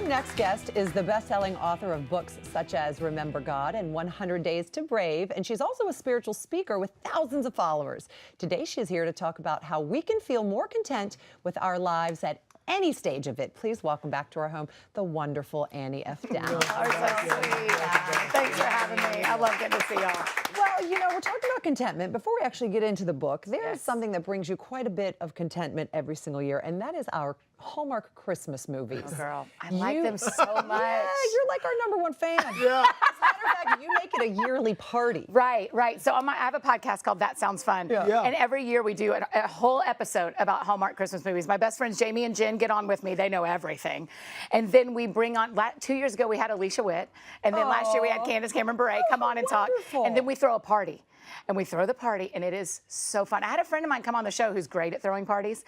next guest is the best-selling author of books such as Remember God and 100 Days to Brave, and she's also a spiritual speaker with thousands of followers. Today, she's here to talk about how we can feel more content with our lives at any stage of it. Please welcome back to our home the wonderful Annie F. Downs. Oh, so sweet. Thanks for having me. I love getting to see y'all. Well, you know, we're talking about contentment. Before we actually get into the book, there's something that brings you quite a bit of contentment every single year, and that is our Hallmark Christmas movies. Oh, girl, I like them so much. Yeah, you're like our #1 fan. Yeah. As a matter of fact, you make it a yearly party. Right. So I have a podcast called That Sounds Fun. Yeah. And every year we do a whole episode about Hallmark Christmas movies. My best friends Jamie and Jen get on with me. They know everything. And then we bring on, 2 years ago we had Alicia Witt. And then last year we had Candace Cameron Bure come on and talk. And then we throw a party. And we throw the party, and it is so fun. I had a friend of mine come on the show who's great at throwing parties,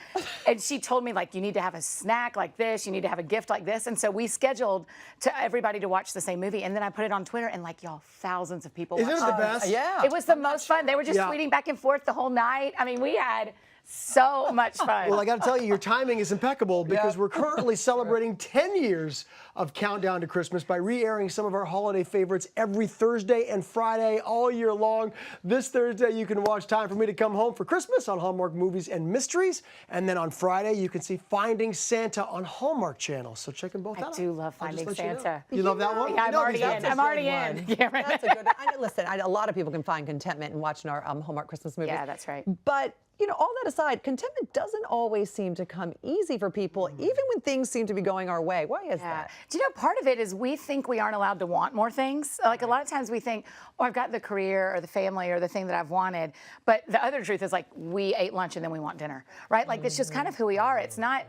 and she told me, like, you need to have a snack like this, you need to have a gift like this, and so we scheduled to everybody to watch the same movie, and then I put it on Twitter, and, like, y'all, thousands of people watched it. Isn't it the best? Yeah. It was the most fun. They were just tweeting back and forth the whole night. I mean, we had so much fun. Well, I got to tell you, your timing is impeccable because we're currently celebrating 10 years of Countdown to Christmas by re-airing some of our holiday favorites every Thursday and Friday all year long. This Thursday, you can watch Time for Me to Come Home for Christmas on Hallmark Movies and Mysteries. And then on Friday, you can see Finding Santa on Hallmark Channel. So check them both out. I do love Finding Santa. You love that one? Yeah, I'm already in. I'm already in. Yeah, right. That's a good one. Listen, a lot of people can find contentment in watching our Hallmark Christmas movies. Yeah, that's right. But, you know, all that aside, contentment doesn't always seem to come easy for people, even when things seem to be going our way. Why is that? Do you know, part of it is we think we aren't allowed to want more things. Like a lot of times we think, oh, I've got the career or the family or the thing that I've wanted. But the other truth is, like, we ate lunch and then we want dinner, right? Like, it's just kind of who we are. It's not,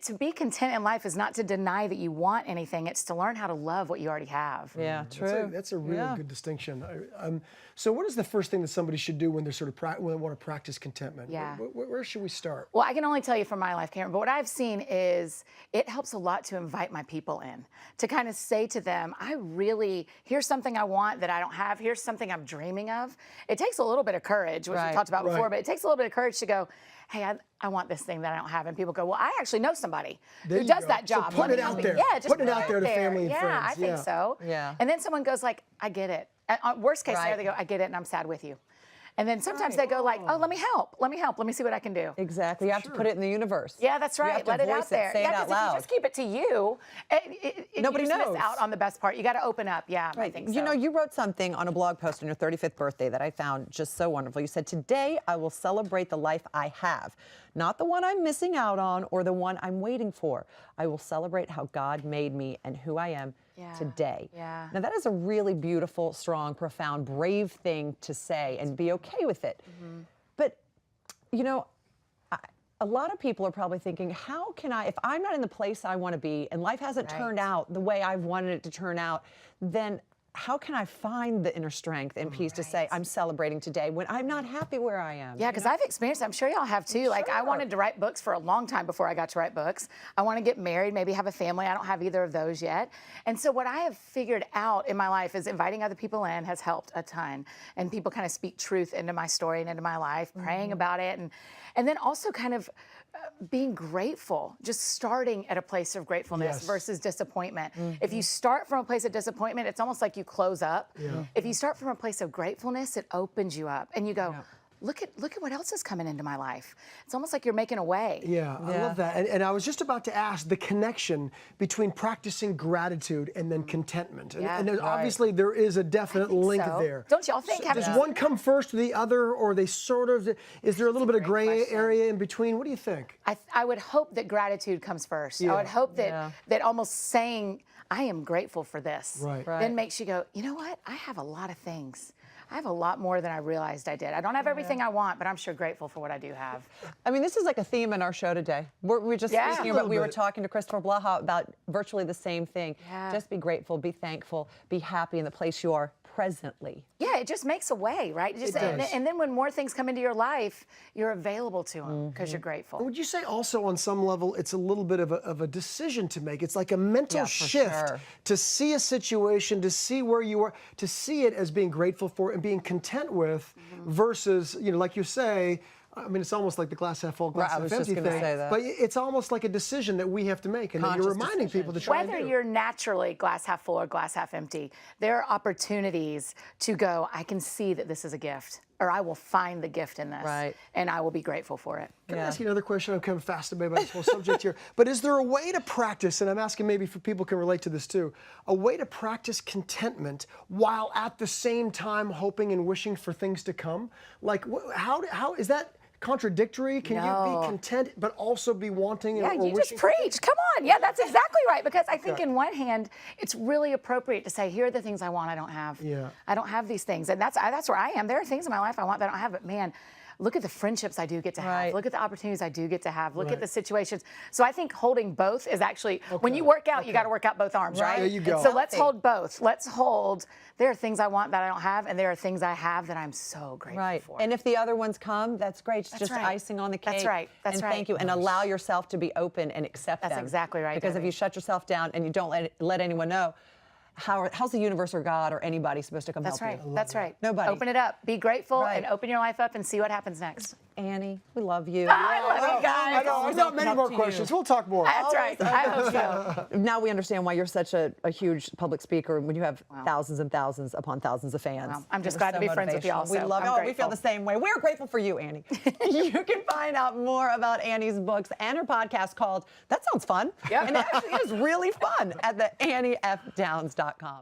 to be content in life is not to deny that you want anything. It's to learn how to love what you already have. Yeah, true. That's a really good distinction. So what is the first thing that somebody should do when they're when they want to practice contentment? Yeah. Where should we start? Well, I can only tell you from my life, Cameron, but what I've seen is it helps a lot to invite my people in, to kind of say to them, here's something I want that I don't have, here's something I'm dreaming of. It takes a little bit of courage, which we talked about before, but it takes a little bit of courage to go, hey, I want this thing that I don't have. And people go, well, I actually know somebody who does that job. So put it out there. Yeah, just put it out there to family and friends. Yeah, I think so. Yeah. And then someone goes like, I get it. Worst case scenario, they go, I get it, and I'm sad with you. And then sometimes they go like, oh, let me help. Let me see what I can do. Exactly. You have to put it in the universe. Yeah, that's right. You have to Let it voice out there. Say it yeah, out because loud. if you just keep it to you, Nobody you just knows. miss out on the best part. You got to open up. Yeah, Right. I think so. You know, you wrote something on a blog post on your 35th birthday that I found just so wonderful. You said, today I will celebrate the life I have, not the one I'm missing out on or the one I'm waiting for. I will celebrate how God made me and who I am today. Yeah. Now, that is a really beautiful, strong, profound, brave thing to say and be okay with it. Mm-hmm. But, you know, a lot of people are probably thinking, how can I, if I'm not in the place I want to be and life hasn't turned out the way I've wanted it to turn out, then how can I find the inner strength and peace to say, I'm celebrating today when I'm not happy where I am? Yeah, because I've experienced, I'm sure y'all have too. Like, I wanted to write books for a long time before I got to write books. I want to get married, maybe have a family. I don't have either of those yet. And so what I have figured out in my life is inviting other people in has helped a ton. And people kind of speak truth into my story and into my life, praying about it. And then also kind of being grateful, just starting at a place of gratefulness versus disappointment. If you start from a place of disappointment, it's almost like you close up. If you start from a place of gratefulness, it opens you up and you go, look at what else is coming into my life. It's almost like you're making a way. Yeah, I love that. And I was just about to ask the connection between practicing gratitude and then contentment. And obviously there is a definite link there. Don't y'all think? So does one come first to the other, or they sort of, is there a little bit of gray area in between? What do you think? I would hope that gratitude comes first. I would hope that almost saying, I am grateful for this, then makes you go, you know what? I have a lot of things. I have a lot more than I realized I did. I don't have everything I want, but I'm sure grateful for what I do have. I mean, this is like a theme in our show today. We're just speaking about, we were talking to Christopher Blaha about virtually the same thing. Just be grateful, be thankful, be happy in the place you are presently. Yeah, it just makes a way, right? Just, and then when more things come into your life, you're available to them because you're grateful. Would you say also on some level it's a little bit of a decision to make? It's like a mental shift to see a situation, to see where you are, to see it as being grateful for and being content with versus, you know, like you say, I mean, it's almost like the glass half full, glass Right, I half was just empty gonna thing. say that. But it's almost like a decision that we have to make, and that you're Conscious reminding decision. people to try Whether and do. you're naturally glass half full or glass half empty, there are opportunities to go, I can see that this is a gift, or I will find the gift in this, Right. and I will be grateful for it. Can I ask you another question? I'm kind of fascinated by this whole subject here. But is there a way to practice, and I'm asking maybe if people can relate to this too, a way to practice contentment while at the same time hoping and wishing for things to come? Like, how is that contradictory? Can you No. be content but also be wanting Yeah, or you wishing just for preach. Come on. Yeah, that's exactly right. Because I think in one hand, it's really appropriate to say, here are the things I want I don't have. Yeah. I don't have these things. And that's where I am. There are things in my life I want that I don't have. But man, look at the friendships I do get to have. Right. Look at the opportunities I do get to have. Look Right. at the situations. So I think holding both is actually, when you work out, you got to work out both arms, right? There you go. So let's hold both. Let's hold, there are things I want that I don't have, and there are things I have that I'm so grateful Right. for. And if the other ones come, that's great. It's just right. icing on the cake. That's right. That's and right. thank you. And allow yourself to be open and accept That's them. exactly right, Because if Debbie. you shut yourself down and you don't let anyone know, how's the universe or God or anybody supposed to come That's help right. you? That's right. Nobody. Open it up. Be grateful Right. and open your life up and see what happens next. Annie, we love you. I love you guys. I know, I've got many up more to questions. you. We'll talk more. That's right. I hope so. Now we understand why you're such a huge public speaker when you have thousands and thousands upon thousands of fans. Well, I'm just You're glad to be friends with you motivational. all, We so love I'm you. Oh, we feel grateful. the same way. We're grateful for you, Annie. You can find out more about Annie's books and her podcast called That Sounds Fun. Yep. And it actually is really fun at the AnnieFDowns.com.